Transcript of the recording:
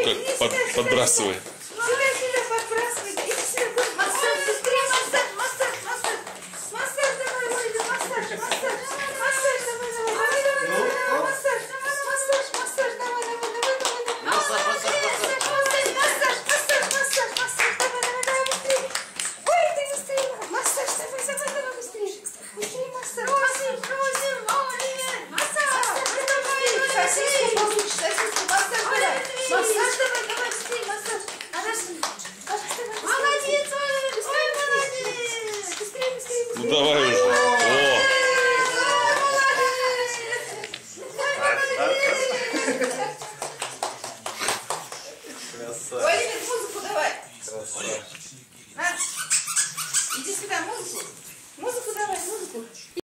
как подбрасывает. Ну давай уже. О! Владимир, музыку давай. Иди сюда, музыку. Музыку